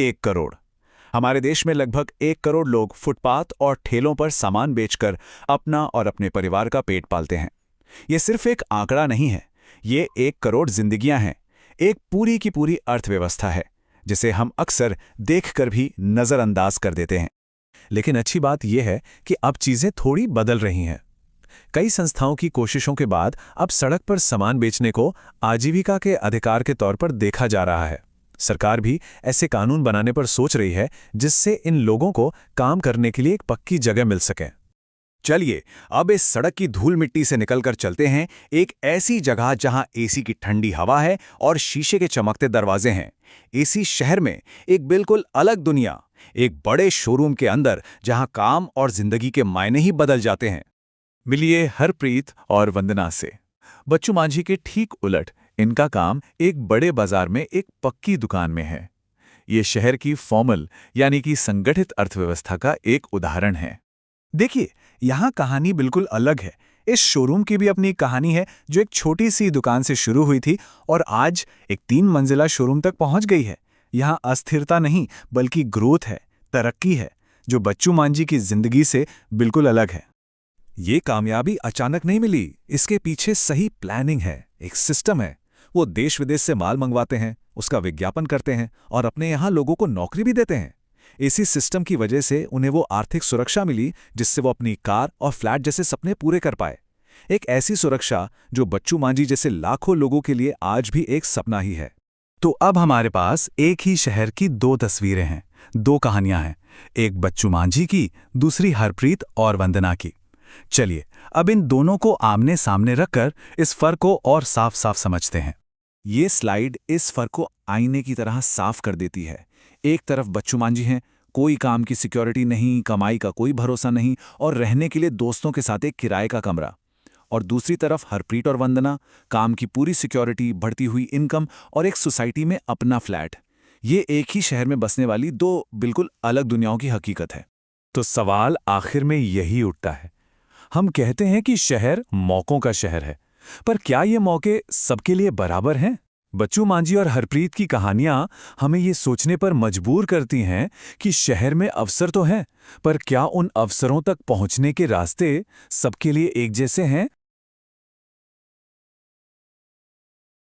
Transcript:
1 करोड़। हमारे देश में लगभग 1 करोड़ लोग फुटपाथ और ठेलों पर सामान बेचकर अपना और अपने परिवार का पेट पालते हैं। ये सिर्फ एक आंकड़ा नहीं है, ये 1 करोड़ जिंदगियां हैं, एक पूरी की पूरी अर्थव्यवस्था है जिसे हम अक्सर देखकर भी नजरअंदाज कर देते हैं। लेकिन अच्छी बात यह है कि अब चीजें थोड़ी बदल रही हैं। कई संस्थाओं की कोशिशों के बाद अब सड़क पर सामान बेचने को आजीविका के अधिकार के तौर पर देखा जा रहा है। सरकार भी ऐसे कानून बनाने पर सोच रही है जिससे इन लोगों को काम करने के लिए एक पक्की जगह मिल सके। चलिए अब इस सड़क की धूल मिट्टी से निकलकर चलते हैं एक ऐसी जगह जहां एसी की ठंडी हवा है और शीशे के चमकते दरवाजे हैं। इसी शहर में एक बिल्कुल अलग दुनिया, एक बड़े शोरूम के अंदर जहां काम और जिंदगी के मायने ही बदल जाते हैं। मिलिए हरप्रीत और वंदना से। बच्चू मांझी के ठीक उलट इनका काम एक बड़े बाजार में एक पक्की दुकान में है। ये शहर की फॉर्मल यानी कि संगठित अर्थव्यवस्था का एक उदाहरण है। देखिए, यहाँ कहानी बिल्कुल अलग है। इस शोरूम की भी अपनी कहानी है, जो एक छोटी सी दुकान से शुरू हुई थी और आज एक 3 मंजिला शोरूम तक पहुंच गई है। यहाँ अस्थिरता नहीं बल्कि ग्रोथ है, तरक्की है, जो बच्चू मांझी की जिंदगी से बिल्कुल अलग है। ये कामयाबी अचानक नहीं मिली, इसके पीछे सही प्लानिंग है, एक सिस्टम है। वो देश विदेश से माल मंगवाते हैं, उसका विज्ञापन करते हैं और अपने यहाँ लोगों को नौकरी भी देते हैं। इसी सिस्टम की वजह से उन्हें वो आर्थिक सुरक्षा मिली जिससे वो अपनी कार और फ्लैट जैसे सपने पूरे कर पाए। एक ऐसी सुरक्षा जो बच्चू मांझी जैसे लाखों लोगों के लिए आज भी एक सपना ही है। तो अब हमारे पास एक ही शहर की 2 तस्वीरें हैं, 2 कहानियां हैं, एक बच्चू मांझी की, दूसरी हरप्रीत और वंदना की। चलिए अब इन दोनों को आमने सामने रखकर इस फर्क को और साफ साफ समझते हैं। ये स्लाइड इस फर्क को आईने की तरह साफ कर देती है। एक तरफ बच्चू मांझी हैं, कोई काम की सिक्योरिटी नहीं, कमाई का कोई भरोसा नहीं और रहने के लिए दोस्तों के साथ एक किराए का कमरा। और दूसरी तरफ हरप्रीत और वंदना, काम की पूरी सिक्योरिटी, बढ़ती हुई इनकम और एक सोसाइटी में अपना फ्लैट। ये एक ही शहर में बसने वाली 2 बिल्कुल अलग दुनियाओं की हकीकत है। तो सवाल आखिर में यही उठता है। हम कहते हैं कि शहर मौकों का शहर है, पर क्या ये मौके सबके लिए बराबर हैं? बच्चू मांझी और हरप्रीत की कहानियां हमें ये सोचने पर मजबूर करती हैं कि शहर में अवसर तो हैं, पर क्या उन अवसरों तक पहुंचने के रास्ते सबके लिए एक जैसे हैं?